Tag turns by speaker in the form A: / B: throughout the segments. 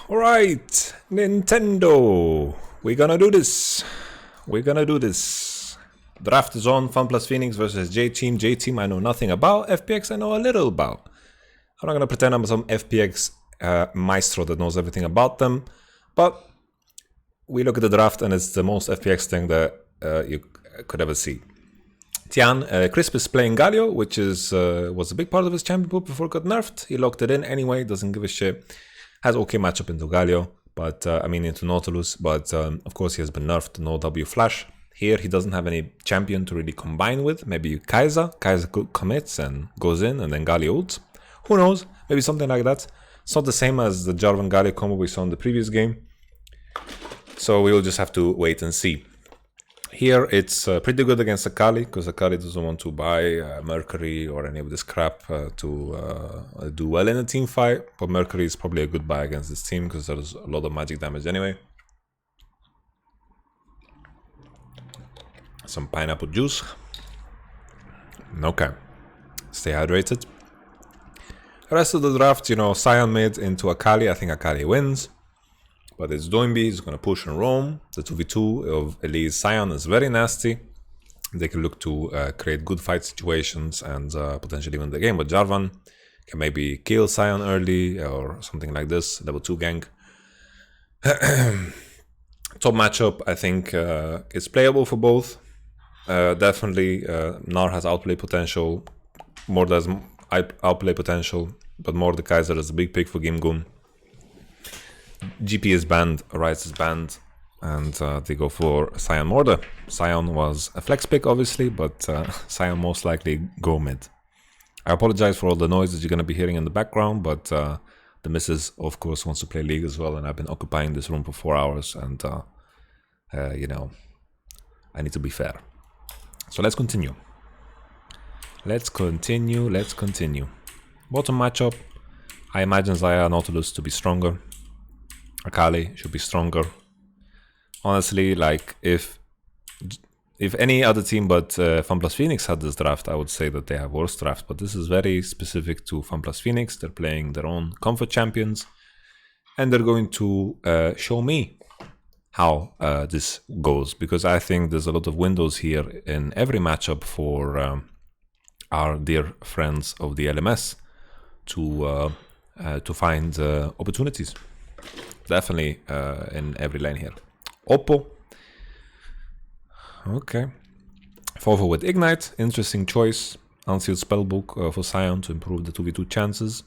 A: Alright, Nintendo. We're gonna do this. Draft is on. Fun Plus Phoenix versus J-Team. J-Team I know nothing about. FPX I know a little about. I'm not gonna pretend I'm some FPX maestro that knows everything about them. But we look at the draft and it's the most FPX thing that you could ever see. Tian, Crisp is playing Galio, which is was a big part of his champion pool before it got nerfed. He locked it in anyway, doesn't give a shit. Has okay matchup into Galio, but into Nautilus, but of course he has been nerfed to no W flash. Here he doesn't have any champion to really combine with. Maybe Kaiser commits and goes in and then Galio ults. Who knows? Maybe something like that. It's not the same as the Jarvan Galio combo we saw in the previous game. So we will just have to wait and see. Here it's pretty good against Akali, because Akali doesn't want to buy Mercury or any of this crap to do well in a team fight. But Mercury is probably a good buy against this team, because there's a lot of magic damage anyway. Some pineapple juice. Okay. Stay hydrated. The rest of the draft, Sion mid into Akali. I think Akali wins. But it's Doinby, he's going to push and roam. The 2v2 of Elise Sion is very nasty. They can look to create good fight situations and potentially win the game. But Jarvan can maybe kill Sion early or something like this. Level 2 gank. Top matchup, I think, is playable for both. Definitely, Gnar has outplay potential. Mordor has outplay potential. But Mordekaiser is a big pick for Gimgun. GP is banned, Ryze is banned, and they go for Sion Mordor. Sion was a flex pick, obviously, but Sion most likely go mid. I apologize for all the noise that you're going to be hearing in the background, but the missus, of course, wants to play League as well, and I've been occupying this room for 4 hours, and, I need to be fair. So let's continue. Let's continue. Bottom matchup, I imagine Xayah Nautilus to be stronger. Akali should be stronger. Honestly, like if any other team but Fun Plus Phoenix had this draft, I would say that they have worse draft. But this is very specific to Fun Plus Phoenix. They're playing their own comfort champions, and they're going to show me how this goes, because I think there's a lot of windows here in every matchup for our dear friends of the LMS to find opportunities. Definitely in every lane here. Oppo. Okay. 4-4 with Ignite. Interesting choice. Unsealed Spellbook for Sion to improve the 2v2 chances.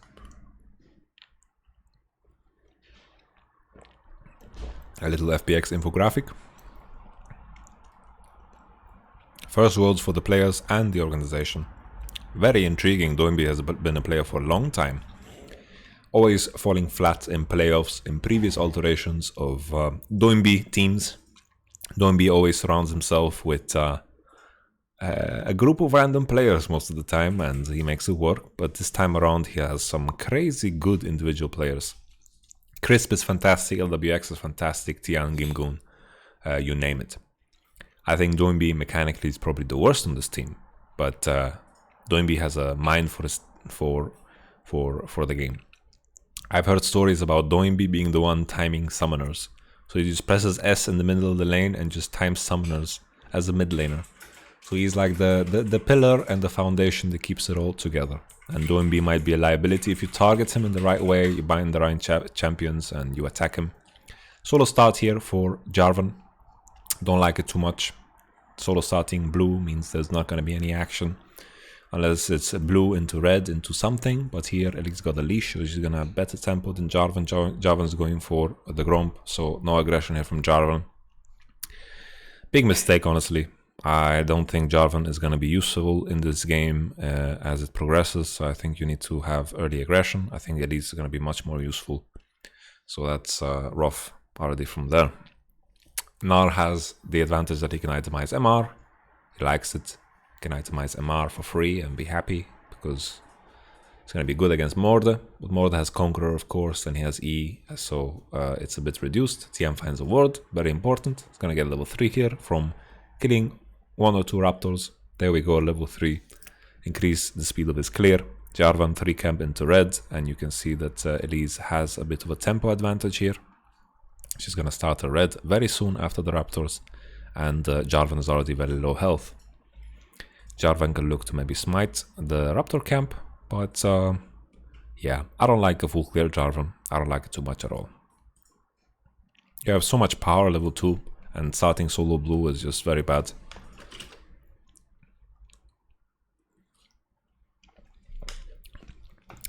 A: A little FPX infographic. First worlds for the players and the organization. Very intriguing. Doinby has been a player for a long time. Always falling flat in playoffs in previous alterations of Doinby teams. Doinby always surrounds himself with a group of random players most of the time, and he makes it work. But this time around, he has some crazy good individual players. Crisp is fantastic, LWX is fantastic, Tian, Gimgun, you name it. I think Doinby mechanically is probably the worst on this team, but Doinby has a mind for the game. I've heard stories about Doinby being the one timing summoners. So he just presses S in the middle of the lane and just times summoners as a mid laner. So he's like the pillar and the foundation that keeps it all together. And Doinby might be a liability if you target him in the right way, you bind the right champions and you attack him. Solo start here for Jarvan. Don't like it too much. Solo starting blue means there's not going to be any action. Unless it's blue into red into something, but here Elix got a leash, which is gonna have better tempo than Jarvan. Jarvan's going for the Gromp, so no aggression here from Jarvan. Big mistake, honestly. I don't think Jarvan is gonna be useful in this game as it progresses, so I think you need to have early aggression. I think Elix is gonna be much more useful, so that's rough already from there. Gnar has the advantage that he can itemize MR, he likes it. Can itemize MR for free and be happy because it's going to be good against Mordor. But Mordor has Conqueror, of course, and he has E, so it's a bit reduced. TM finds a ward, very important. It's going to get level 3 here from killing 1 or 2 Raptors. There we go, level 3. Increase the speed of his clear. Jarvan 3 camp into red, and you can see that Elise has a bit of a tempo advantage here. She's gonna start a red very soon after the Raptors, and Jarvan is already very low health. Jarvan can look to maybe smite the Raptor camp, but yeah, I don't like a full clear Jarvan. I don't like it too much at all. You have so much power level 2, and starting solo blue is just very bad.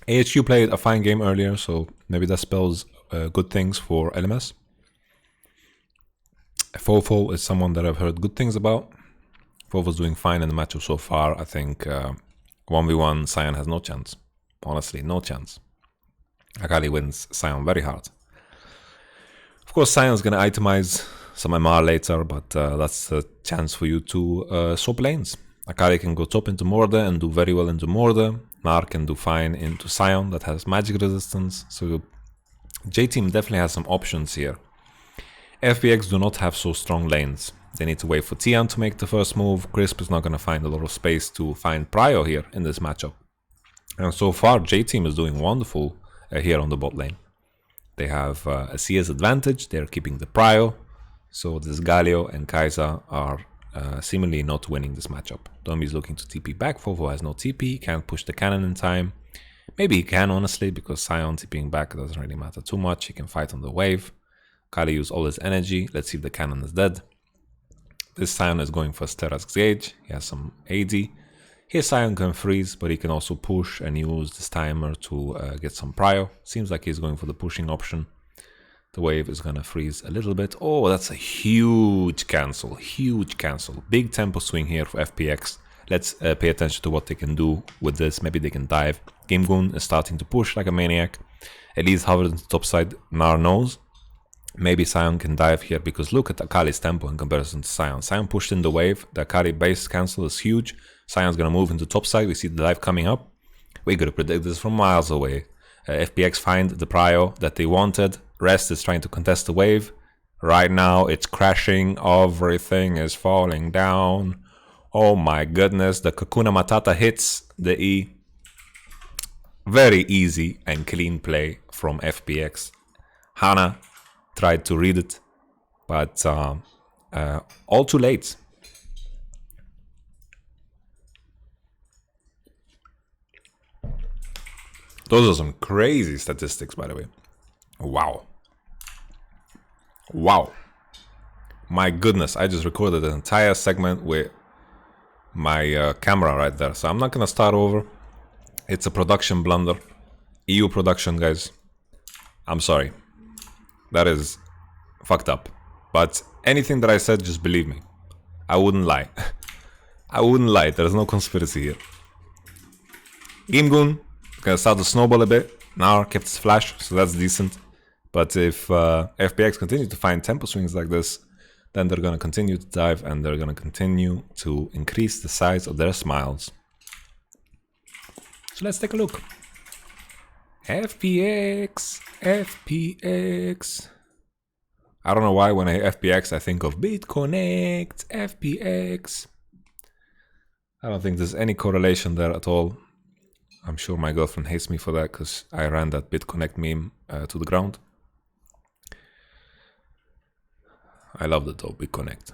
A: AHQ played a fine game earlier, so maybe that spells good things for LMS. Fofo is someone that I've heard good things about. Fofo's doing fine in the matchup so far. I think 1v1 Sion has no chance. Honestly, no chance. Akali wins Sion very hard. Of course, Sion's gonna itemize some MR later, but that's a chance for you to swap lanes. Akali can go top into Morde and do very well into Morde. Nar can do fine into Sion that has magic resistance. So J-Team definitely has some options here. FPX do not have so strong lanes. They need to wait for Tian to make the first move. Crisp is not going to find a lot of space to find Prio here in this matchup. And so far, J-Team is doing wonderful here on the bot lane. They have a CS advantage. They're keeping the Prio. So this Galio and Kai'Sa are seemingly not winning this matchup. Domi is looking to TP back. Fofo has no TP. Can't push the cannon in time. Maybe he can, honestly, because Sion TPing back doesn't really matter too much. He can fight on the wave. Kali used all his energy. Let's see if the cannon is dead. This Sion is going for Steraz's Gauge. He has some AD. Here Sion can freeze, but he can also push and use this timer to get some prio. Seems like he's going for the pushing option. The wave is gonna freeze a little bit. Oh, that's a huge cancel. Huge cancel. Big tempo swing here for FPX. Let's pay attention to what they can do with this. Maybe they can dive. Gamegoon is starting to push like a maniac. Elise hovered into top side. Nar knows. Maybe Sion can dive here because look at Akali's tempo in comparison to Sion. Sion pushed in the wave. The Akali base cancel is huge. Sion's gonna move into top side. We see the dive coming up. We could have predicted this from miles away. FPX find the prio that they wanted. Rest is trying to contest the wave. Right now it's crashing. Everything is falling down. Oh my goodness. The Kakuna Matata hits the E. Very easy and clean play from FPX. Hana tried to read it, but all too late. Those are some crazy statistics, by the way. Wow. Wow. My goodness, I just recorded an entire segment with my camera right there. So I'm not going to start over. It's a production blunder. EU production, guys. I'm sorry. That is fucked up. But anything that I said, just believe me. I wouldn't lie. I wouldn't lie. There's no conspiracy here. Gamegoon gonna start to snowball a bit. Now kept his flash, so that's decent. But if FPX continue to find tempo swings like this, then they're gonna continue to dive and they're gonna continue to increase the size of their smiles. So let's take a look. FPX, FPX. I don't know why when I hear FPX I think of BitConnect, FPX. I don't think there's any correlation there at all. I'm sure my girlfriend hates me for that because I ran that BitConnect meme to the ground. I loved it though, BitConnect.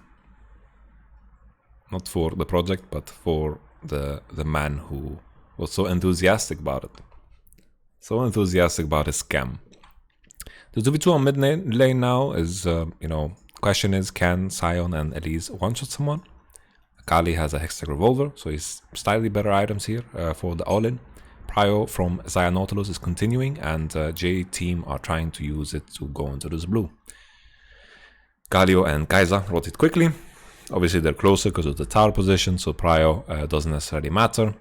A: Not for the project, but for the man who was so enthusiastic about it. So enthusiastic about his scam. The 2v2 on mid lane now is, question is, can Sion and Elise one-shot someone? Akali has a Hextech Revolver, so he's slightly better items here for the all-in. Prio from Xayah Nautilus is continuing, and J-Team are trying to use it to go into this blue. Galio and Kai'Sa rotate quickly. Obviously they're closer because of the tower position, so Prio doesn't necessarily matter.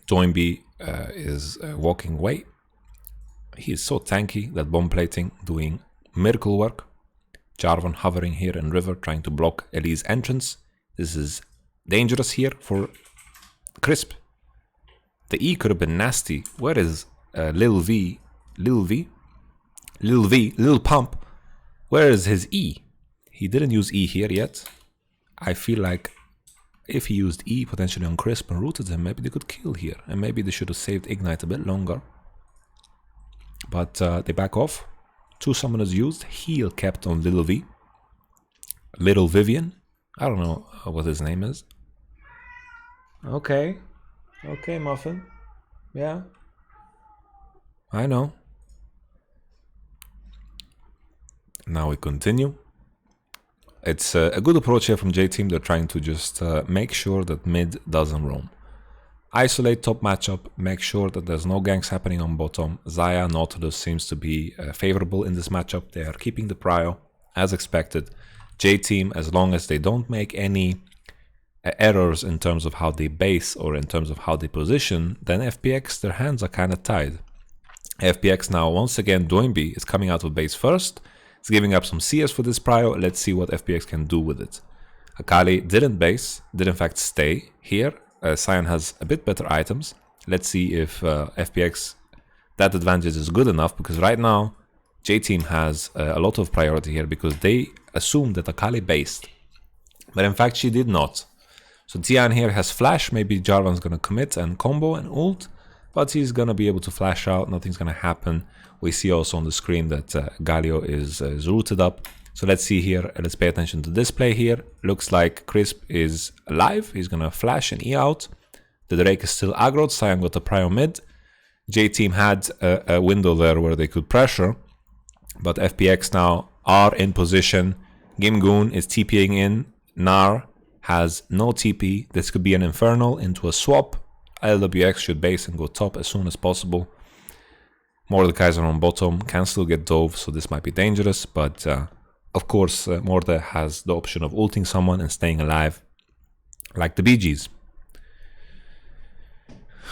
A: Toynbee is walking away. He's so tanky that bomb plating doing miracle work. Jarvan hovering here in river trying to block Ellie's entrance. This is dangerous here for Crisp. The E could have been nasty. Where is Lil V? Lil V? Lil V? Lil Pump? Where is his E? He didn't use E here yet. I feel like if he used E potentially on Crisp and rooted him, maybe they could kill here. And maybe they should have saved Ignite a bit longer. But they back off. 2 summoners used. Heal kept on Little V. Little Vivian. I don't know what his name is. Okay. Okay, Muffin. Yeah. I know. Now we continue. It's a good approach here from J-Team. They're trying to just make sure that mid doesn't roam. Isolate top matchup, make sure that there's no ganks happening on bottom. Xayah, Nautilus seems to be favorable in this matchup. They are keeping the prio as expected. J-Team, as long as they don't make any errors in terms of how they base or in terms of how they position, then FPX, their hands are kind of tied. FPX now, once again, Doinby is coming out of base first. It's giving up some CS for this prio. Let's see what FPX can do with it. Akali didn't base, did in fact stay here. Sion has a bit better items. Let's see if FPX, that advantage is good enough, because right now J-Team has a lot of priority here because they assumed that Akali based. But in fact she did not. So Tian here has flash, maybe Jarvan's gonna commit and combo and ult, but he's gonna be able to flash out, nothing's gonna happen. We see also on the screen that Galio is rooted up. So let's see here, let's pay attention to this play here. Looks like Crisp is alive, he's gonna flash and E out. The Drake is still aggroed, Sion got a prio mid. J-Team had a window there where they could pressure, but FPX now are in position. Gimgoon is TPing in, Nar has no TP. This could be an Infernal into a swap. LWX should base and go top as soon as possible. Mordekaiser on bottom, can still get dove, so this might be dangerous, but of course Morde has the option of ulting someone and staying alive, like the BGs.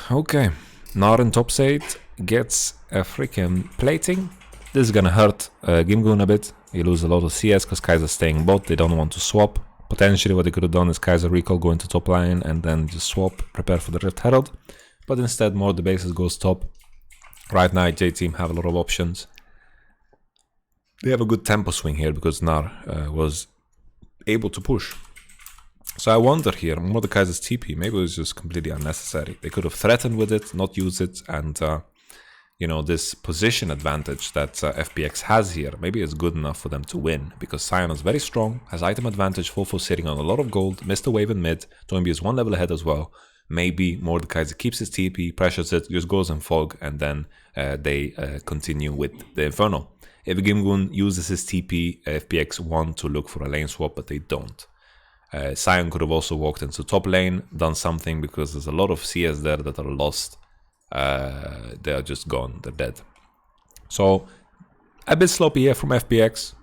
A: Okay, Nar in top side gets a freaking plating. This is gonna hurt Gimgoon a bit. He loses a lot of CS because Kaiser's staying bot, they don't want to swap. Potentially what they could have done is Kaiser recall, go into top lane and then just swap, prepare for the Rift Herald. But instead Morde bases goes top. Right now J-Team have a lot of options. They have a good tempo swing here because Nar was able to push. So I wonder here, Mordekaiser's TP, maybe it was just completely unnecessary. They could have threatened with it, not use it, and you know, this position advantage that FPX has here, maybe it's good enough for them to win, because Sion is very strong, has item advantage, Fofo sitting on a lot of gold, missed a wave in mid, Doinby is 1 level ahead as well. Maybe Mordekaiser keeps his TP, pressures it, just goes in fog, and then they continue with the Inferno. If Gimgoon uses his TP, FPX want to look for a lane swap, but they don't. Sion could have also walked into top lane, done something, because there's a lot of CS there that are lost. They are just gone, they're dead. So, a bit sloppy here from FPX,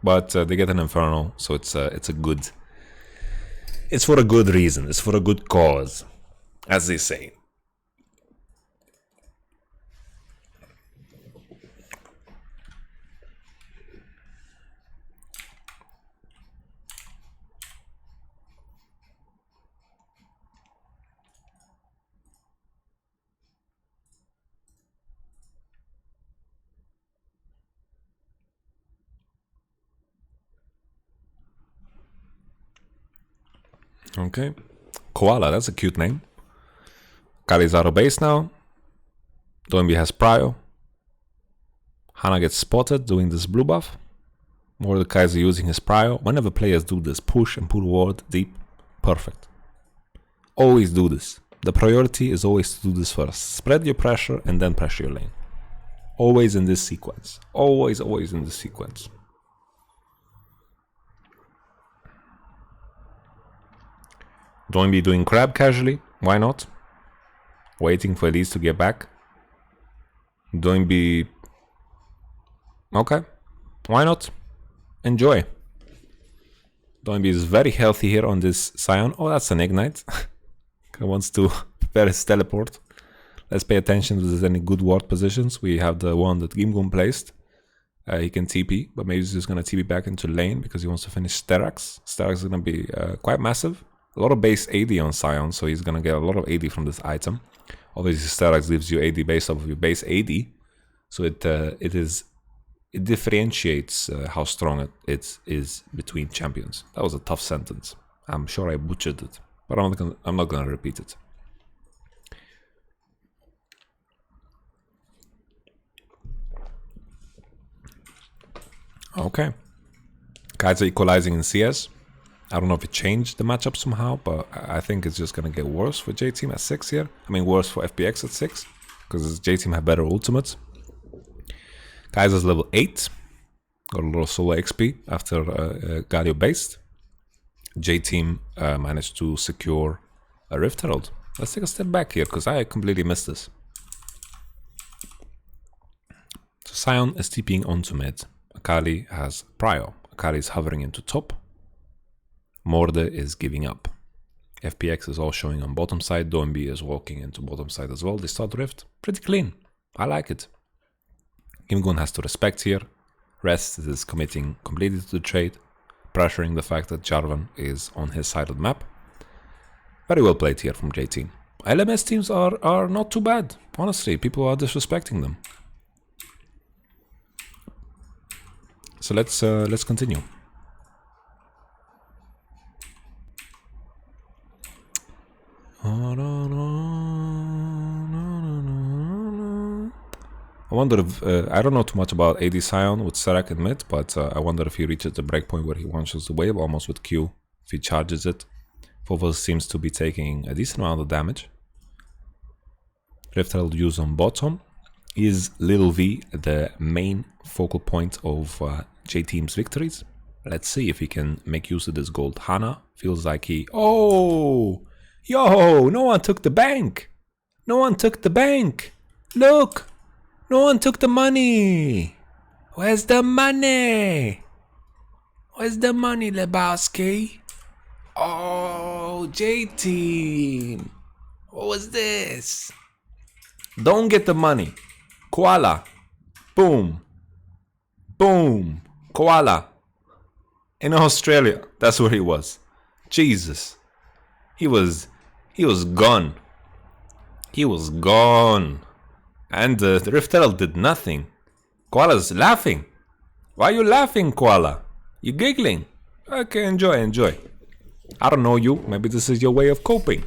A: but they get an Inferno, so it's a good... It's for a good reason, it's for a good cause, as they say. Okay, Koala, that's a cute name. Kali's out of base now. Doinby has prio. Hana gets spotted doing this blue buff. Mordekaiser using his prio. Whenever players do this, push and put ward deep, perfect. Always do this. The priority is always to do this first. Spread your pressure and then pressure your lane. Always in this sequence. Always in this sequence. Doinby doing crab casually, why not? Waiting for Elise to get back. Doinby... Okay, why not? Enjoy. Doinby is very healthy here on this Sion. Oh, that's an Ignite. He wants to prepare his teleport. Let's pay attention if there's any good ward positions. We have the one that Gimgoon placed. He can TP, but maybe he's just going to TP back into lane because he wants to finish Sterax. Sterax is going to be quite massive. A lot of base AD on Sion, so he's gonna get a lot of AD from this item. Obviously, Sterax gives you AD based off of your base AD, so it differentiates how strong it is between champions. That was a tough sentence. I'm sure I butchered it, but I'm not gonna repeat it. Okay. Kaiser equalizing in CS. I don't know if it changed the matchup somehow, but I think it's just gonna get worse for J-Team at 6 here. I mean, worse for FPX at 6, because J-Team have better ultimates. Kaiser's level 8. Got a little solo XP after Galio based. J-Team managed to secure a Rift Herald. Let's take a step back here, because I completely missed this. So Sion is TPing onto mid. Akali has Prio. Akali is hovering into top. Morde is giving up. FPX is all showing on bottom side. Doembi is walking into bottom side as well. They start Rift. Pretty clean. I like it. Imgun has to respect here. Rest is committing completely to the trade, pressuring the fact that Jarvan is on his side of the map. Very well played here from J-Team. LMS teams are not too bad. Honestly, people are disrespecting them. So let's continue. I wonder if I don't know too much about AD Sion with Serak in mid, but I wonder if he reaches the breakpoint where he launches the wave almost with Q. If he charges it, Phobos seems to be taking a decent amount of damage. Rift Herald use on bottom. Is Lil V the main focal point of J-Team's victories? Let's see if he can make use of this gold. Hana feels like he... Oh! Yo! No one took the bank! No one took the bank! Look! No one took the money! Where's the money? Where's the money, Lebowski? Oh, J-Team! What was this? Don't get the money. Koala. Boom. Boom. Koala. In Australia. That's where he was. Jesus. He was gone. He was gone. And the Rift Herald did nothing. Koala's laughing. Why are you laughing, Koala? You giggling? Okay, enjoy. I don't know you. Maybe this is your way of coping.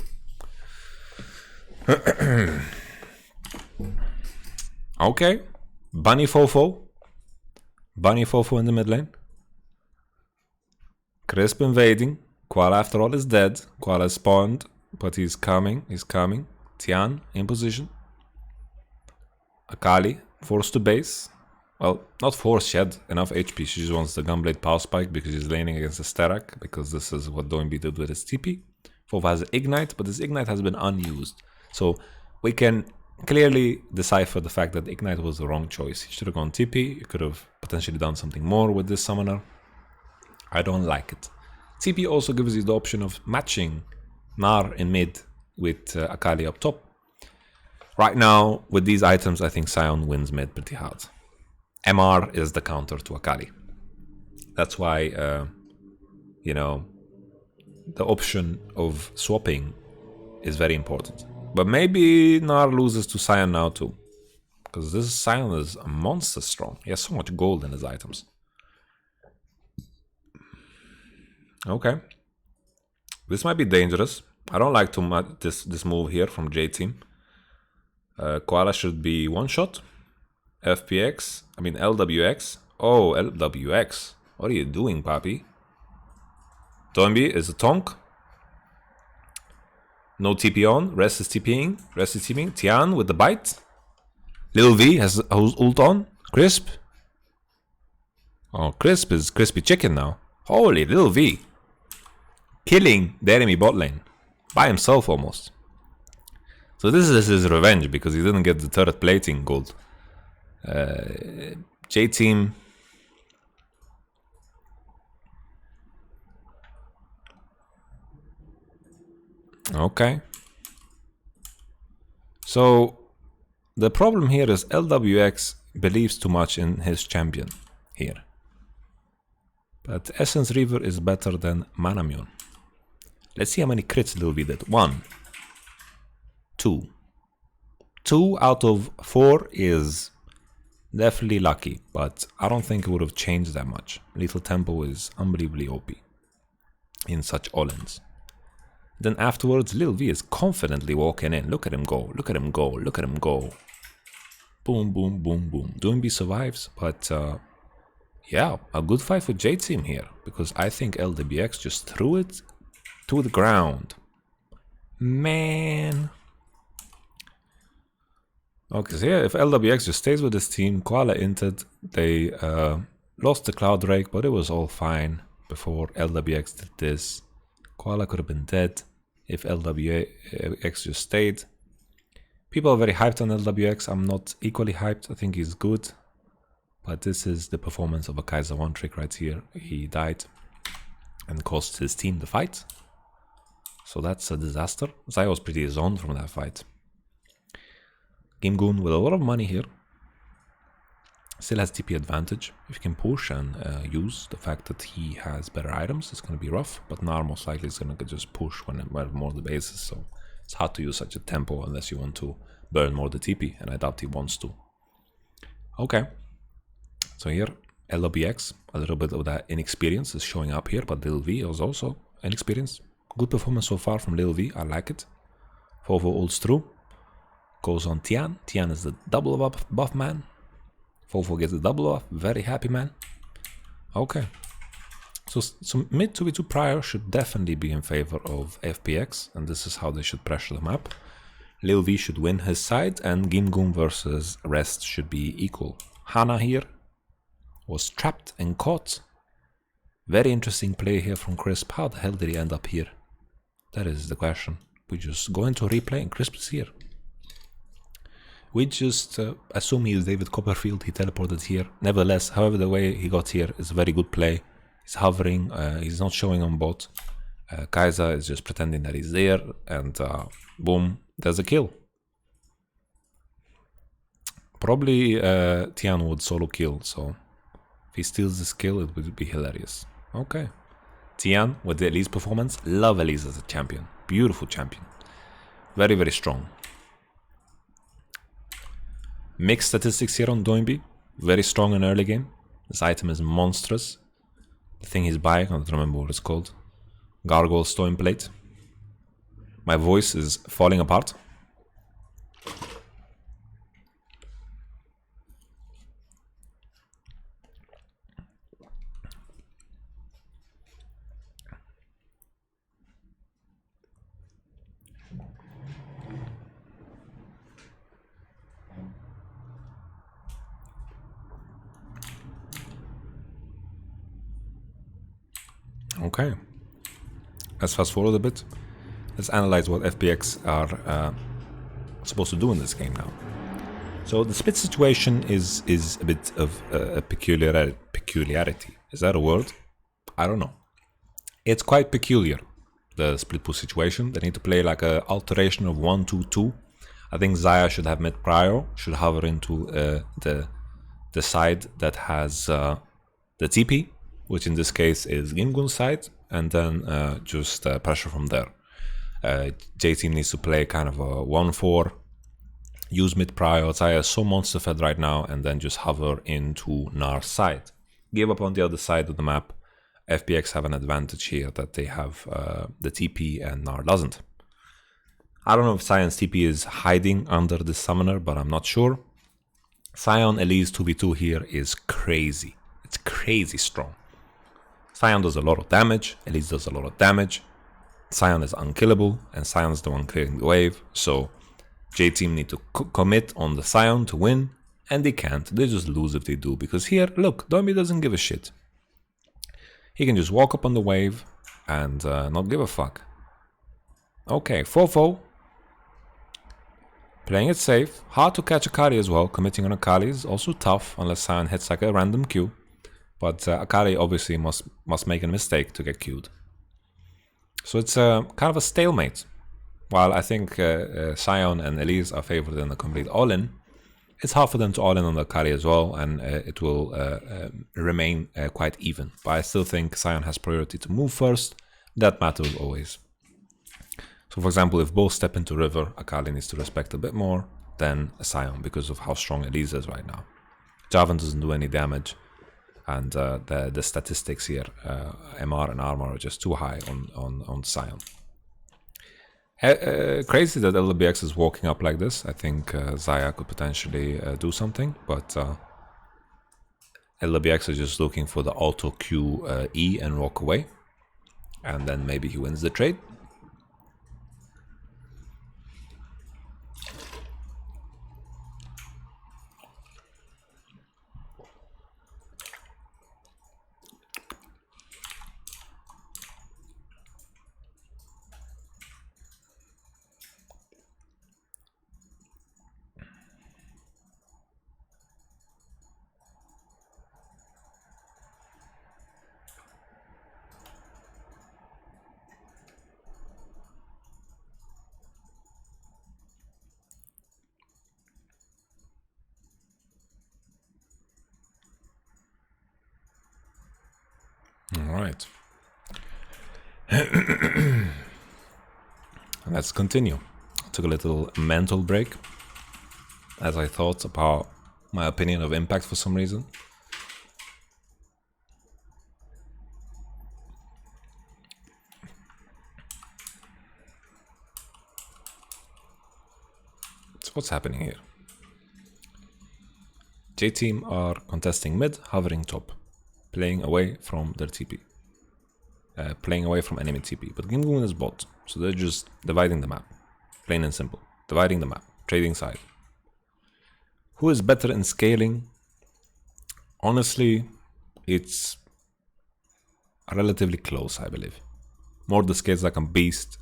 A: Okay. Bunny Fofo. Bunny Fofo in the mid lane. Crisp invading. Koala after all is dead. Koala spawned, but he's coming. Tian in position. Akali forced to base. Well, not forced, she had enough HP. She just wants the Gunblade Power Spike because she's laning against the Starak, because this is what Doembi did with his TP. Fov has Ignite, but this Ignite has been unused. So we can clearly decipher the fact that Ignite was the wrong choice. He should have gone TP. You could have potentially done something more with this summoner. I don't like it. TP also gives you the option of matching Gnar in mid with Akali up top. Right now, with these items, I think Sion wins mid pretty hard. MR is the counter to Akali. That's why, the option of swapping is very important. But maybe Gnar loses to Sion now too. Because this Sion is a monster strong. He has so much gold in his items. Okay. This might be dangerous. I don't like too much this move here from J-Team. Koala should be one shot. LWX. Oh, LWX. What are you doing, papi? Doembi is a tonk. No TP on. Rest is TPing. Tian with the bite. Lil V has ult on. Crisp. Oh, Crisp is crispy chicken now. Holy, Lil V. Killing the enemy bot lane. By himself almost. So this is his revenge because he didn't get the turret plating gold. J-Team. Okay. So the problem here is LWX believes too much in his champion here. But Essence Reaver is better than Manamune. Let's see how many crits Lil V did. 1. 2. 2 out of 4 is definitely lucky, but I don't think it would have changed that much. Lethal Tempo is unbelievably OP in such all-ins. Then afterwards, Lil V is confidently walking in. Look at him go, look at him go, look at him go. Boom, boom, boom, boom. Doinby survives, but yeah, a good fight for J Team here, because I think LWX just threw it to the ground. Man. Okay, so yeah, if LWX just stays with this team, Koala entered, they lost the Cloud Drake, but it was all fine before LWX did this. Koala could have been dead if LWX just stayed. People are very hyped on LWX. I'm not equally hyped. I think he's good. But this is the performance of a Kaiser 1 trick right here. He died and cost his team the fight. So that's a disaster. Zai was pretty zoned from that fight. Gimgoon with a lot of money here. Still has TP advantage. If you can push and use the fact that he has better items, it's going to be rough. But Nar most likely is going to just push when more the bases. So it's hard to use such a tempo unless you want to burn more the TP. And I doubt he wants to. Okay. So here, LWX, a little bit of that inexperience is showing up here. But Lil V is also inexperienced. Good performance so far from Lil V. I like it. Fofo ults through. Goes on Tian. Tian is the double buff man. Fofo gets the double off, very happy man. Okay. So mid 2v2 prior should definitely be in favor of FPX, and this is how they should pressure the map. Lil V should win his side, and Gimgoon versus Rest should be equal. Hana here was trapped and caught. Very interesting play here from Crisp. How the hell did he end up here? That is the question. We just go into replay and Crisp is here. We just assume he is David Copperfield, he teleported here. Nevertheless, however, the way he got here is a very good play. He's hovering, he's not showing on bot. Kaiser is just pretending that he's there, and boom, there's a kill. Probably Tian would solo kill, so if he steals this kill, it would be hilarious. Okay. Tian with the Elise performance. Love Elise as a champion. Beautiful champion. Very, very strong. Mixed statistics here on Doinby. Very strong in early game. This item is monstrous. The thing he's buying, I don't remember what it's called. Gargoyle Stone Plate. My voice is falling apart. Okay, let's fast forward a bit. Let's analyze what FPX are supposed to do in this game now. So the split situation is a bit of a peculiarity. Is that a word? I don't know. It's quite peculiar, the split push situation. They need to play like a alteration of 1-2-2. I think Xayah should have mid prio, should hover into the side that has the TP, which in this case is Gimgoon's side, and then just pressure from there. J-Team needs to play kind of a 1-4, use mid prio. Xayah is so monster fed right now, and then just hover into Nar's side. Give up on the other side of the map. FPX have an advantage here that they have the TP and Nar doesn't. I don't know if Sion's TP is hiding under the summoner, but I'm not sure. Sion Elise 2v2 here is crazy. It's crazy strong. Sion does a lot of damage, Elise does a lot of damage. Sion is unkillable, and Sion's the one clearing the wave, so J-Team need to commit on the Sion to win, and they can't. They just lose if they do, because here, look, Doinby doesn't give a shit. He can just walk up on the wave and not give a fuck. Okay, Fofo. Playing it safe. Hard to catch Akali as well. Committing on Akali is also tough, unless Sion hits like a random Q. But Akali obviously must make a mistake to get queued. So it's kind of a stalemate. While I think Sion and Elise are favored in the complete all-in, it's hard for them to all-in on the Akali as well, and it will remain quite even. But I still think Sion has priority to move first. That matters always. So for example, if both step into river, Akali needs to respect a bit more than Sion because of how strong Elise is right now. Jarvan doesn't do any damage. And the statistics here, MR and armor are just too high on Sion. Crazy that LBX is walking up like this. I think Zaya could potentially do something, but LBX is just looking for the auto Q E and walk away, and then maybe he wins the trade. All right. Let's continue. I took a little mental break as I thought about my opinion of Impact for some reason. So what's happening here? J-Team are contesting mid, hovering top, playing away from their TP. Playing away from enemy TP, but Gimgoon is bot, so they're just dividing the map. Plain and simple. Dividing the map, trading side. Who is better in scaling? Honestly, it's relatively close, I believe. Morda scales like a beast.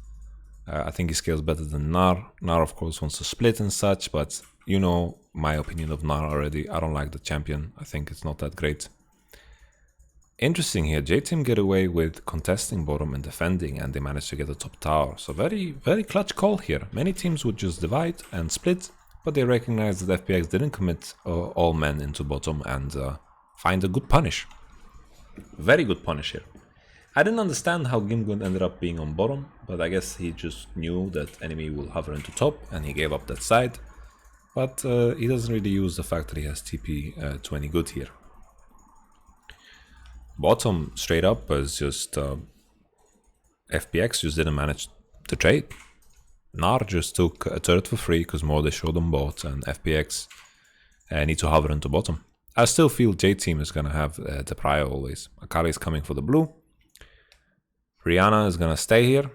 A: I think he scales better than Nar. Nar, of course, wants to split and such, but you know my opinion of Nar already. I don't like the champion. I think it's not that great. Interesting here, J-Team get away with contesting bottom and defending, and they managed to get the top tower. So very, very clutch call here. Many teams would just divide and split, but they recognize that FPX didn't commit all men into bottom and find a good punish. Very good punish here. I didn't understand how Gimgoon ended up being on bottom, but I guess he just knew that enemy will hover into top, and he gave up that side. But he doesn't really use the fact that he has TP to any good here. Bottom straight up was just FPX just didn't manage the trade. Nar just took a turret for free because more they showed on bot, and FPX need to hover into bottom. I still feel J-Team is gonna have the prio always. Akali is coming for the blue. Rihanna is gonna stay here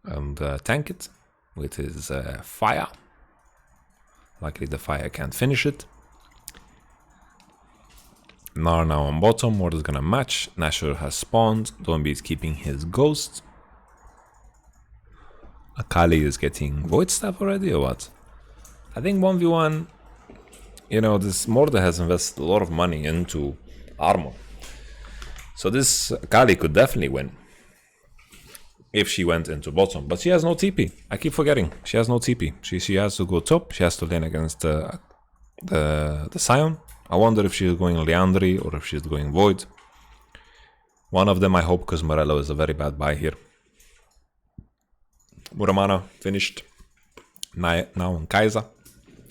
A: and tank it with his fire. Luckily the fire can't finish it. Nar now on bottom, Morda is gonna match. Nashor has spawned. Doinb is keeping his ghost. Akali is getting Void Staff already or what? I think 1v1, you know, this Morda has invested a lot of money into armor. So this Akali could definitely win if she went into bottom. But she has no TP. I keep forgetting. She has no TP. She has to go top. She has to lane against the Sion. I wonder if she's going Liandry or if she's going Void. One of them I hope, because Morello is a very bad buy here. Muramana finished. Now on Kai'Sa.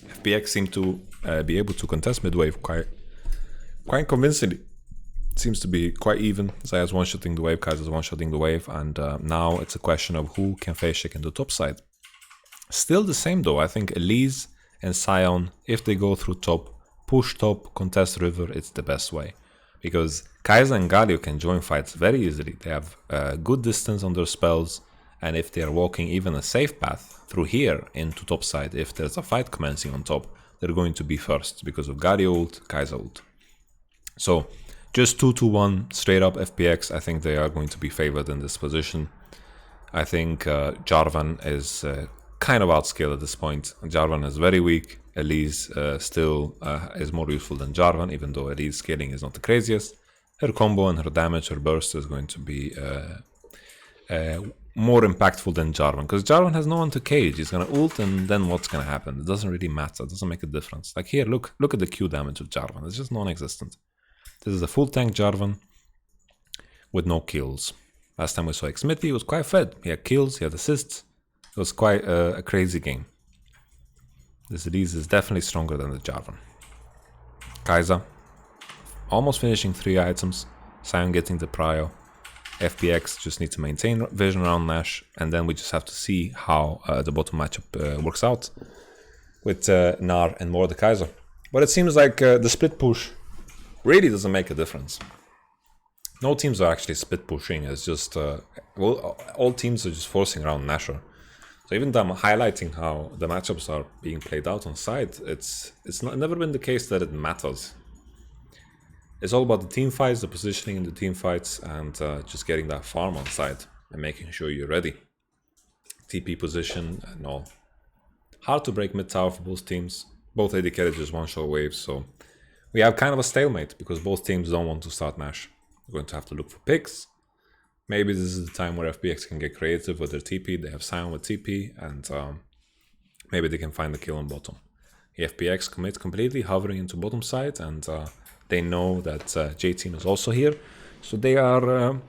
A: FPX seem to be able to contest mid-wave quite convincingly. It seems to be quite even. Zaya's one-shotting the wave, Kai'Sa's one-shotting the wave, and now it's a question of who can face check in the top side. Still the same though. I think Elise and Sion, if they go through top, push top, contest river, it's the best way. Because Kai'Sa and Galio can join fights very easily. They have good distance on their spells, and if they are walking even a safe path through here into top side, if there's a fight commencing on top, they're going to be first because of Galio ult, Kai'Sa ult. So just 2-1 straight up FPX, I think they are going to be favored in this position. I think Jarvan is kind of outscaled at this point. Jarvan is very weak. Elise still is more useful than Jarvan, even though Elise scaling is not the craziest. Her combo and her damage, her burst is going to be more impactful than Jarvan, because Jarvan has no one to cage. He's gonna ult, and then what's gonna happen? It doesn't really matter. It doesn't make a difference. Like here, look at the Q damage of Jarvan. It's just non-existent. This is a full tank Jarvan with no kills. Last time we saw Xmithy, he was quite fed. He had kills, he had assists. It was quite a crazy game. This Elise is definitely stronger than the Jarvan. Kai'Sa almost finishing 3 items. Sion getting the prio. FPX just need to maintain vision around Nash, and then we just have to see how the bottom matchup works out with Gnar and Mordekaiser. But it seems like the split push really doesn't make a difference. No teams are actually split pushing. It's just well, all teams are just forcing around Nashor. So even though I'm highlighting how the matchups are being played out on side, it's never been the case that it matters. It's all about the team fights, the positioning in the team fights, and just getting that farm on side and making sure you're ready. TP position and all. Hard to break mid tower for both teams. Both AD carry just one-shot waves, so we have kind of a stalemate because both teams don't want to start Nash. We're going to have to look for picks. Maybe this is the time where FPX can get creative with their TP. They have Sion with TP, and maybe they can find the kill on bottom. The FPX commit completely, hovering into bottom side, and they know that J-Team is also here. So they are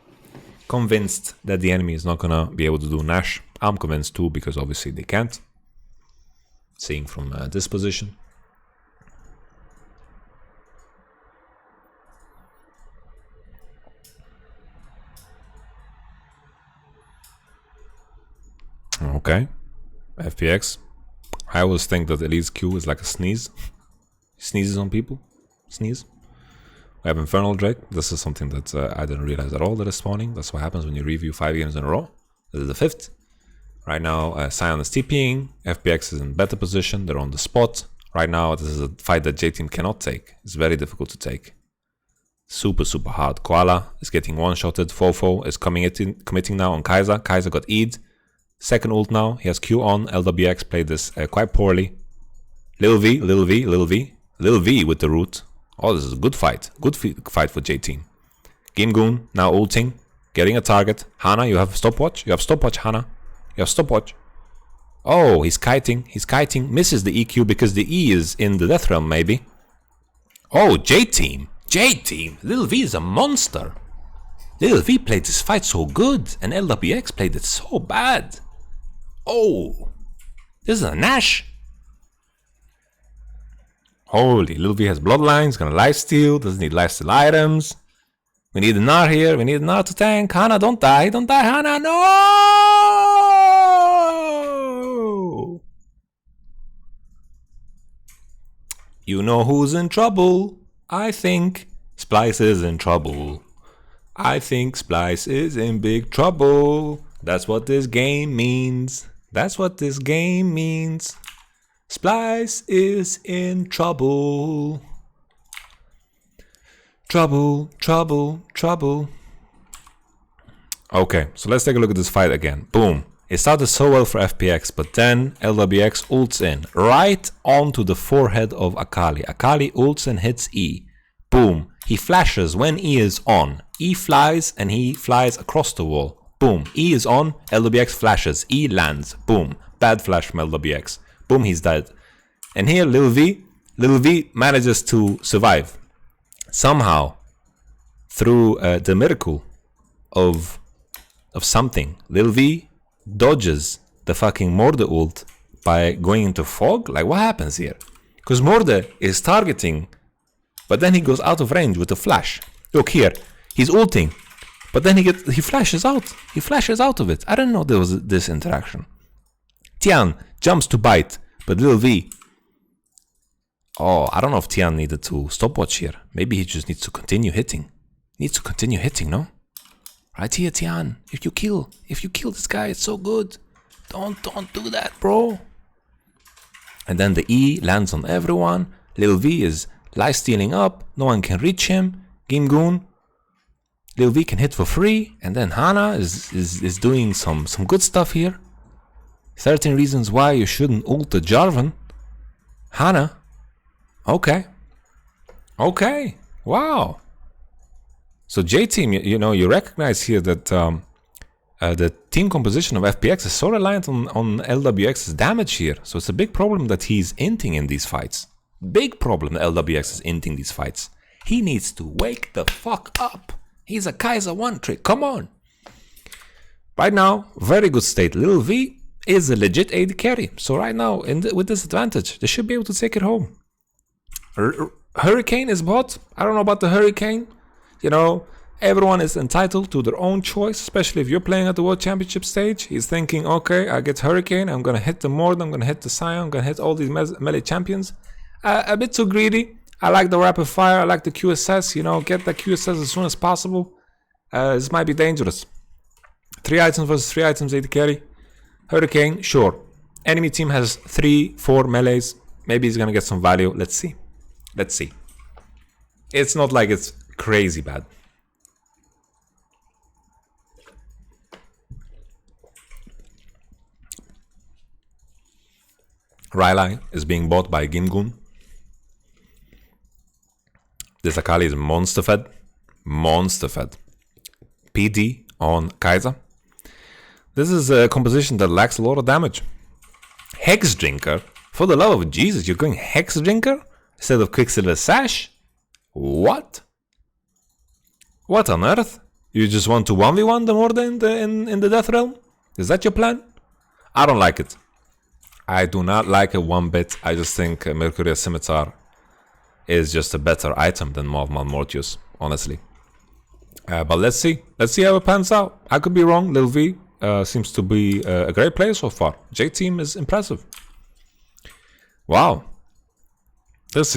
A: convinced that the enemy is not going to be able to do Nash. I'm convinced too, because obviously they can't. Seeing from this position. Okay, FPX. I always think that Elite's Q is like a sneeze. He sneezes on people. Sneeze. We have Infernal Drake. This is something that I didn't realize at all that is spawning. That's what happens when you review 5 games in a row. This is the 5th. Right now, Sion is TPing. FPX is in better position. They're on the spot. Right now, this is a fight that J-Team cannot take. It's very difficult to take. Super, super hard. Koala is getting one-shotted. Fofo is committing now on Kaiser. Kaiser got E'd. Second ult now. He has Q on. LWX played this quite poorly. Lil V with the root. Oh, this is a good fight. Good fight for J-Team. Gimgoon now ulting. Getting a target. Hana, you have stopwatch. You have stopwatch, Hana. You have stopwatch. Oh, he's kiting. He's kiting. Misses the EQ because the E is in the Death Realm, maybe. Oh, J-Team. J-Team. Lil V is a monster. Lil V played this fight so good, and LWX played it so bad. Oh, this is a Nash. Holy, Lil V has bloodlines, gonna lifesteal, doesn't need lifesteal items. We need a Gnar here, we need a Gnar to tank. Hana, don't die, Hana, no! You know who's in trouble. I think Splice is in trouble. I think Splice is in big trouble. That's what this game means. That's what this game means. Splice is in trouble. Trouble, trouble, trouble. Okay, so let's take a look at this fight again. Boom. It started so well for FPX, but then LWX ults in. Right onto the forehead of Akali. Akali ults and hits E. Boom. He flashes when E is on. E flies and he flies across the wall. Boom. E is on. LWX flashes. E lands. Boom. Bad flash from LWX. Boom. He's dead. And here Lil V manages to survive. Somehow. Through the miracle of something. Lil V dodges the fucking Morde ult by going into fog. Like, what happens here? Because Morde is targeting, but then he goes out of range with a flash. Look here. He's ulting. But then he flashes out. He flashes out of it. I didn't know there was this interaction. Tian jumps to bite, but Lil V. Oh, I don't know if Tian needed to stopwatch here. Maybe he just needs to continue hitting. No? Right here, Tian. If you kill this guy, it's so good. Don't do that, bro. And then the E lands on everyone. Lil V is life stealing up. No one can reach him. Gimgoon. Lil V can hit for free, and then Hana is doing some good stuff here. 13 reasons why you shouldn't ult the Jarvan. Hana. Okay. Wow. So J-Team, you know, you recognize here that the team composition of FPX is so reliant on LWX's damage here. So it's a big problem that he's inting in these fights. Big problem that LWX is inting these fights. He needs to wake the fuck up. He's a Kaiser one trick. Come on. Right now, very good state. Lil V is a legit AD carry. So right now, with this advantage, they should be able to take it home. Hurricane is bot. I don't know about the Hurricane. You know, Everyone is entitled to their own choice, especially if you're playing at the World Championship stage. He's thinking, okay, I get Hurricane, I'm gonna hit the Mord, I'm gonna hit the Scion, I'm gonna hit all these melee champions. A bit too greedy. I like the rapid fire, I like the QSS, you know, get the QSS as soon as possible. This might be dangerous. 3 items versus 3 items AD carry. Hurricane, sure. Enemy team has 3-4 melees. Maybe he's gonna get some value. Let's see. Let's see. It's not like it's crazy bad. Rylai is being bought by Gingun. This Akali is monster fed. Monster fed. PD on Kai'Sa. This is a composition that lacks a lot of damage. Hex Drinker? For the love of Jesus, you're going Hex Drinker instead of Quicksilver Sash? What? What on earth? You just want to 1v1 the Mord in the Death Realm? Is that your plan? I don't like it. I do not like it one bit. I just think Mercurial Scimitar is just a better item than Movman Mortius, honestly. But let's see. Let's see how it pans out. I could be wrong. Lil V seems to be a great player so far. J-Team is impressive. Wow. This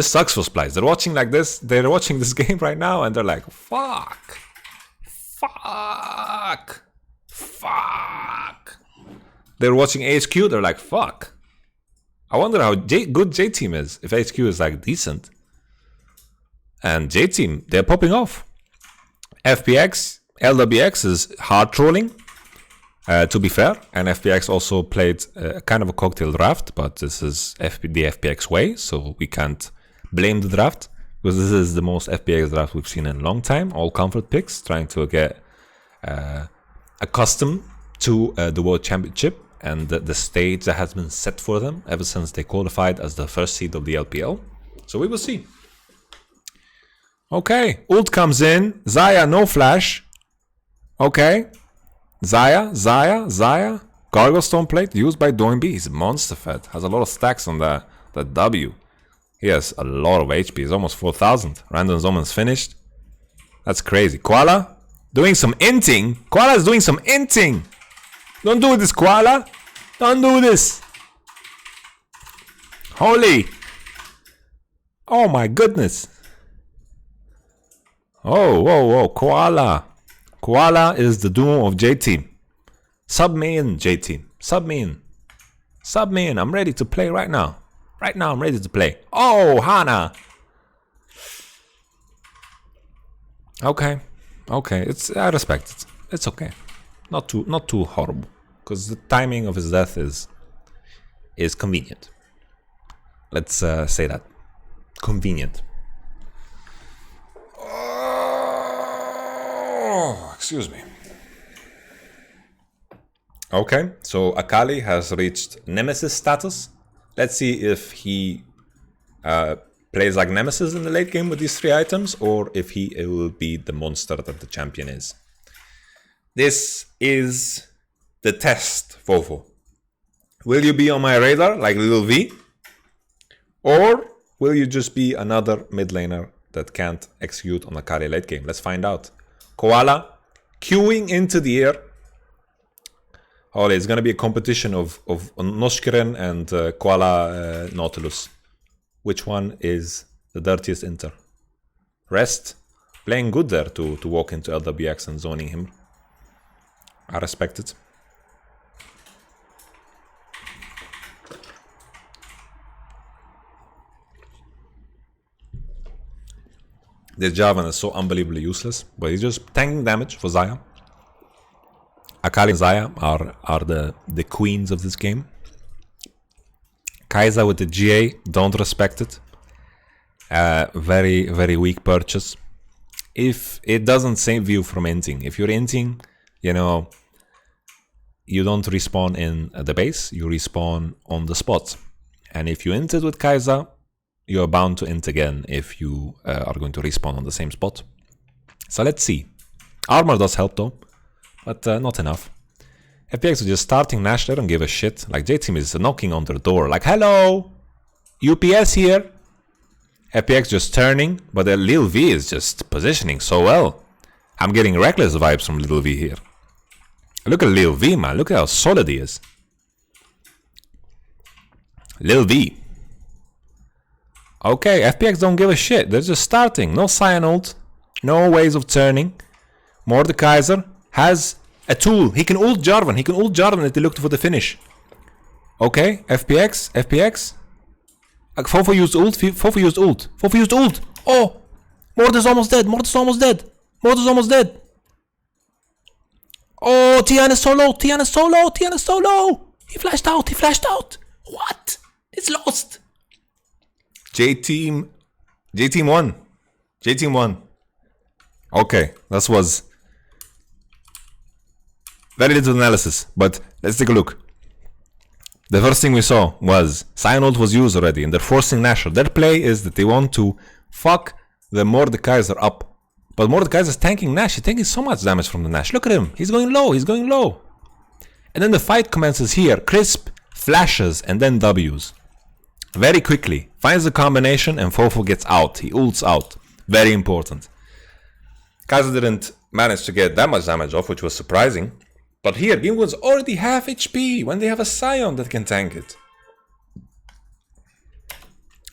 A: sucks for Splice. They're watching like this. They're watching this game right now and they're like, fuck. Fuck. Fuck. They're watching HQ, they're like, fuck. I wonder how good J-Team is, if HQ is like decent. And J-Team, they're popping off. FPX, LWX is hard trolling, to be fair. And FPX also played kind of a cocktail draft, but this is the FPX way, so we can't blame the draft. Because this is the most FPX draft we've seen in a long time. All comfort picks, trying to get accustomed to the World Championship and the stage that has been set for them ever since they qualified as the first seed of the LPL. So we will see. Okay, ult comes in. Xayah, no flash. Okay. Xayah. Gargoyle Stone Plate used by Doinby. He's monster fed. Has a lot of stacks on the W. He has a lot of HP. He's almost 4,000. Random Zoman's finished. That's crazy. Koala doing some inting. Koala is doing some inting. Don't do this, Koala. Don't do this. Holy. Oh my goodness. Oh, Koala. Koala is the doom of J-Team. Sub-main, J-Team. Sub-main. Sub-main. I'm ready to play right now. Right now, I'm ready to play. Oh, Hana. Okay. I respect it. It's okay. Not too horrible. Because the timing of his death is convenient. Let's say that. Convenient. Oh, excuse me. Okay, so Akali has reached Nemesis status. Let's see if he plays like Nemesis in the late game with these 3 items, or if he will be the monster that the champion is. This is the test, Fofo. Will you be on my radar like Lil V? Or will you just be another mid laner that can't execute on Akali late game? Let's find out. Koala queuing into the air. Oh, it's gonna be a competition of Noshkiren and Koala Nautilus. Which one is the dirtiest inter? Rest playing good there to walk into LWX and zoning him. I respect it. This Jarvan is so unbelievably useless, but he's just tanking damage for Xayah. Akali and Xayah are the queens of this game. Kai'Sa with the GA, don't respect it. Very, very weak purchase. If it doesn't save you from inting. If you're inting, you know, you don't respawn in the base, you respawn on the spot. And if you inted with Kai'Sa, you're bound to int again if you are going to respawn on the same spot. So let's see. Armor does help though, but not enough. FPX is just starting Nash, they don't give a shit. Like J-Team is knocking on their door, like hello, UPS here. FPX just turning, but Lil V is just positioning so well. I'm getting reckless vibes from Little V here. Look at Lil V, man. Look at how solid he is. Lil V. Okay, FPX don't give a shit. They're just starting. No Cyan ult. No ways of turning. Mordekaiser has a tool. He can ult Jarvan. He can ult Jarvan if they look for the finish. Okay, FPX. Fofo used ult. Fofo used ult. Oh! Mord is almost dead. Oh, Tian is so low. He flashed out. What? It's lost. J-Team won. Okay, that was very little analysis, but let's take a look. The first thing we saw was Cyan ult was used already, and they're forcing Nashor. Their play is that they want to fuck the Mordekaiser up. But Mordekaiser's tanking Nash. He's taking so much damage from the Nash. Look at him. He's going low. And then the fight commences here. Crisp flashes and then W's. Very quickly. Finds the combination and Fofo gets out. He ults out. Very important. Kaiser didn't manage to get that much damage off, which was surprising. But here, Gimgun's already half HP when they have a Scion that can tank it.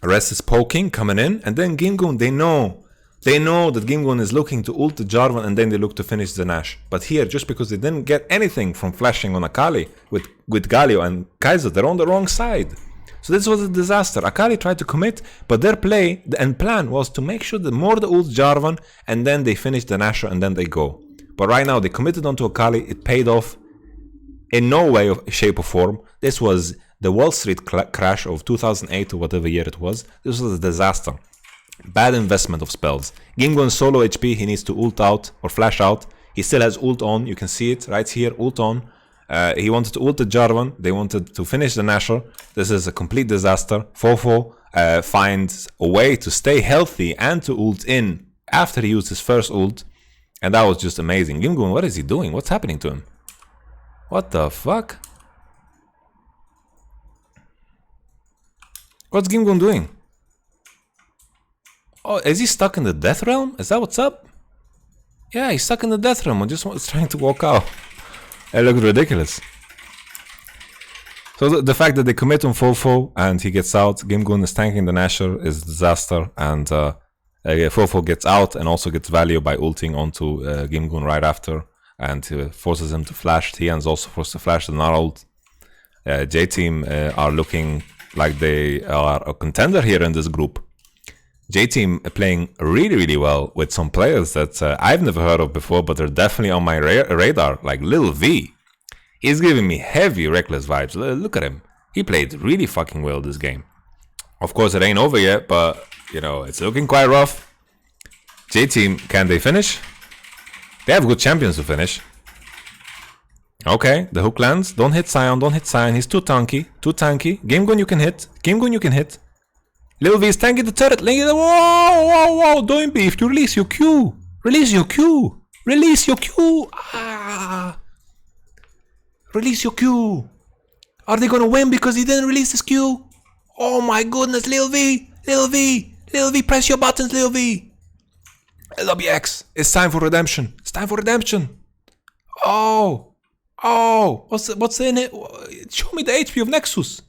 A: Rest is poking, coming in, and then Gimgun, they know that Gimgun is looking to ult the Jarvan and then they look to finish the Nash. But here, just because they didn't get anything from flashing on Akali with Galio and Kaiser, they're on the wrong side. So this was a disaster. Akali tried to commit, but their play and plan was to make sure that Morde ults Jarvan and then they finish the Nashor and then they go. But right now, they committed onto Akali, it paid off in no way, shape or form. This was the Wall Street crash of 2008 or whatever year it was. This was a disaster. Bad investment of spells. Gimgun solo HP, he needs to ult out or flash out. He still has ult on, you can see it right here, ult on. He wanted to ult the Jarvan, they wanted to finish the Nashor. This is a complete disaster. Fofo finds a way to stay healthy and to ult in after he used his first ult. And that was just amazing. Gimgun, what is he doing? What's happening to him? What the fuck? What's Gimgun doing? Oh, is he stuck in the death realm? Is that what's up? Yeah, he's stuck in the death realm. I just was trying to walk out. It looked ridiculous. So the fact that they commit on Fofo and he gets out, Gimgun is tanking the Nashor is a disaster, and Fofo gets out and also gets value by ulting onto Gimgun right after, and forces him to flash. Tian's also forced to flash the Gnarled. J-Team are looking like they are a contender here in this group. J-Team playing really well with some players that I've never heard of before, but they're definitely on my radar, like Lil V. He's giving me heavy Reckless vibes. Look at him. He played really fucking well this game. Of course, it ain't over yet, but, you know, it's looking quite rough. J-Team, can they finish? They have good champions to finish. Okay, the hook lands. Don't hit Scion, He's too tanky. Gimgun you can hit. Lil V is tanking the turret. Whoa. Don't be. If you release your Q. Release your Q. Release your Q. Are they gonna win because he didn't release his Q? Oh my goodness, Lil V, press your buttons, Lil V. LWX, it's time for redemption. Oh, what's in it? Show me the HP of Nexus.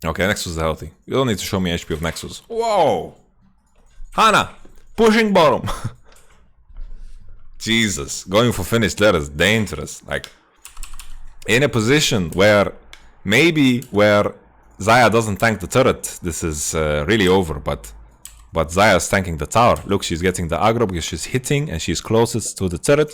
A: Okay, Nexus is healthy. You don't need to show me HP of Nexus. Whoa! Hana! Pushing bottom! Jesus, going for finish there is dangerous. Like, in a position where Xayah doesn't tank the turret, this is really over, but Xayah's tanking the tower. Look, she's getting the aggro because she's hitting and she's closest to the turret.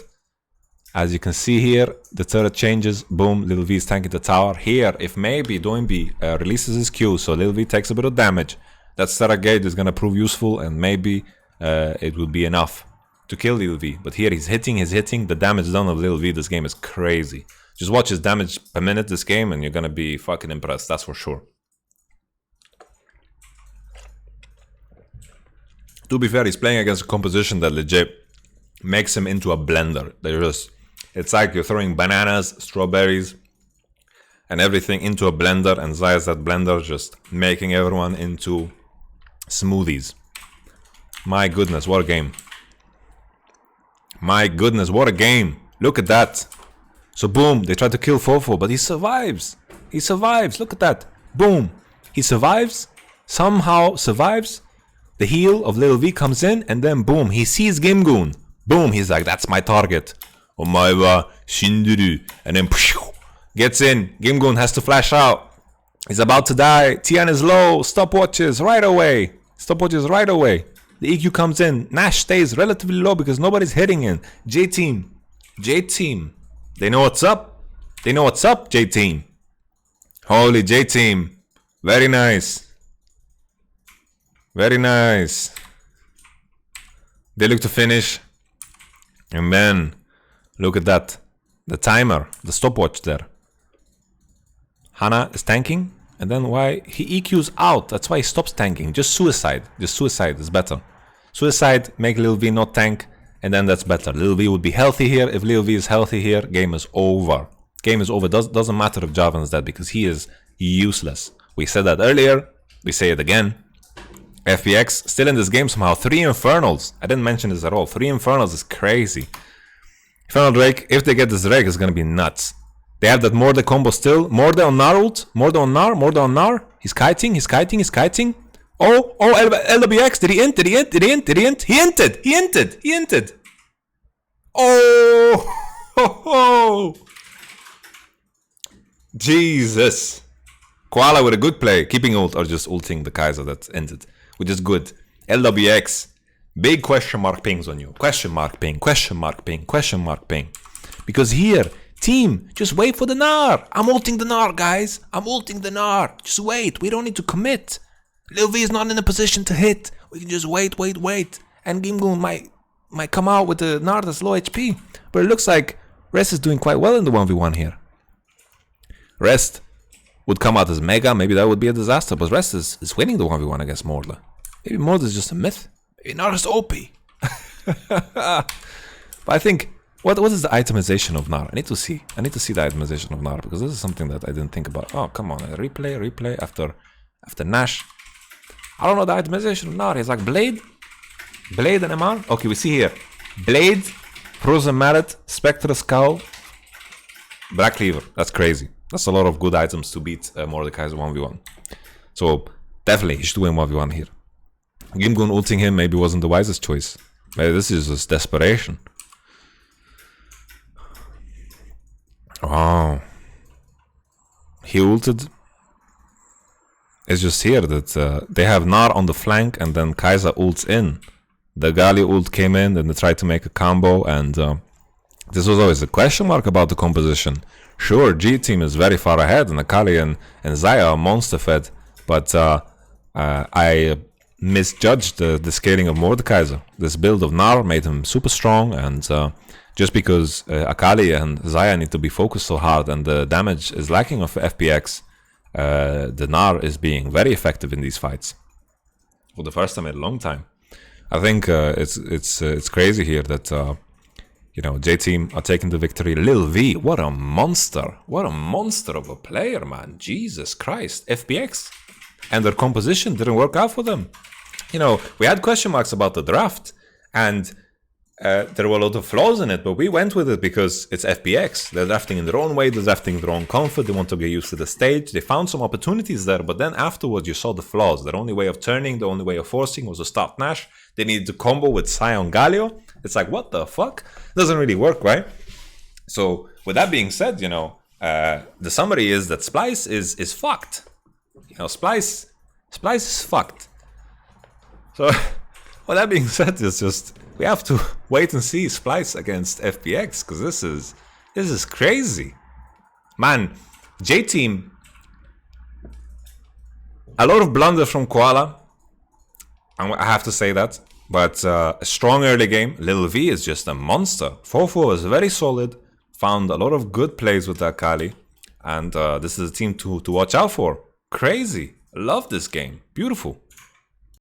A: As you can see here, the turret changes. Boom, Lil V is tanking the tower. Here, if maybe Doinby releases his Q, so Lil V takes a bit of damage, that Starak Gate is going to prove useful, and maybe it will be enough to kill Lil V. But here he's hitting. The damage done of Lil V this game is crazy. Just watch his damage per minute this game and you're going to be fucking impressed, that's for sure. To be fair, he's playing against a composition that legit makes him into a blender. It's like you're throwing bananas, strawberries, and everything into a blender, and Xayah's that blender, just making everyone into smoothies. My goodness, what a game. My goodness, what a game. Look at that. So boom, they try to kill Fofo, but he survives. He survives. Look at that. Boom. He survives. Somehow survives. The heal of Lil V comes in, and then boom, he sees Gimgoon. Boom, he's like, that's my target. Omae wa shinduru. And then gets in. Gimgoon has to flash out. He's about to die. Tian is low. Stopwatches right away. Stopwatches right away. The EQ comes in. Nash stays relatively low because nobody's hitting in. J-Team. J-Team. They know what's up. They know what's up, J-Team. Holy J-Team. Very nice. Very nice. They look to finish. And then, look at that. The timer. The stopwatch there. Hana is tanking. And then why? He EQs out. That's why he stops tanking. Just suicide. Just suicide is better. Suicide, make Lil V not tank. And then that's better. Lil V would be healthy here. If Lil V is healthy here, game is over. Game is over. Doesn't matter if Javan is dead because he is useless. We said that earlier. We say it again. FPX still in this game somehow. 3 Infernals. I didn't mention this at all. 3 Infernals is crazy. Infernal Drake, if they get this Drake, it's gonna be nuts. They have that Morde combo still. Morde on Nar ult. Morde on Nar. Morde on Nar. He's kiting. He's kiting. He's kiting. Oh, LWX. Did he int? Did he int? Did he int? Did he int? He inted. He inted. He inted. Oh. Ho, ho. Jesus. Koala with a good play. Keeping ult or just ulting the Kaiser that ended. Which is good. LWX. Big question mark pings on you. Question mark ping. Question mark ping. Question mark ping. Because here, team, just wait for the Gnar. I'm ulting the Gnar, guys. I'm ulting the Gnar. Just wait. We don't need to commit. Lil V is not in a position to hit. We can just wait. And Gimgoon might come out with the Gnar that's low HP. But it looks like Rest is doing quite well in the 1v1 here. Rest would come out as Mega. Maybe that would be a disaster. But Rest is winning the 1v1 against Mordla. Maybe Mordla is just a myth. Maybe Gnar is OP. But I think... What is the itemization of Gnar? I need to see the itemization of Gnar because this is something that I didn't think about. Oh, come on. Replay after Nash. I don't know the itemization of Gnar. He's like Blade and MR. Okay, we see here. Blade, Frozen Mallet, Spectre Skull, Black Cleaver. That's crazy. That's a lot of good items to beat Mordekaiser 1v1. So, definitely, he should win 1v1 here. Gimgoon ulting him maybe wasn't the wisest choice. Maybe this is just desperation. Wow. He ulted. It's just here that they have Gnar on the flank and then Kaiser ults in. The Gali ult came in and they tried to make a combo and this was always a question mark about the composition. Sure, G team is very far ahead and Akali and Xayah are monster fed, but I misjudged the scaling of Mordekaiser. This build of Gnar made him super strong and just because Akali and Xayah need to be focused so hard and the damage is lacking of FPX, the Gnar is being very effective in these fights for the first time in a long time. I think it's crazy here that J team are taking the victory. Lil V, what a monster! What a monster of a player, man! Jesus Christ, FPX and their composition didn't work out for them. We had question marks about the draft and. There were a lot of flaws in it, but we went with it because it's FPX. They're drafting in their own way, they're drafting their own comfort, they want to get used to the stage. They found some opportunities there, but then afterwards you saw the flaws. Their only way of turning, the only way of forcing was to start Nash. They needed to combo with Sion Galio. It's like, what the fuck? Doesn't really work, right? So, with that being said, the summary is that Splice is fucked. Splice is fucked. So, with that being said, it's just... We have to wait and see Splice against FPX because this is crazy, man. J team, a lot of blunder from Koala. I have to say that, but a strong early game. Lil V is just a monster. Fofo is very solid. Found a lot of good plays with Akali, and this is a team to watch out for. Crazy, love this game. Beautiful.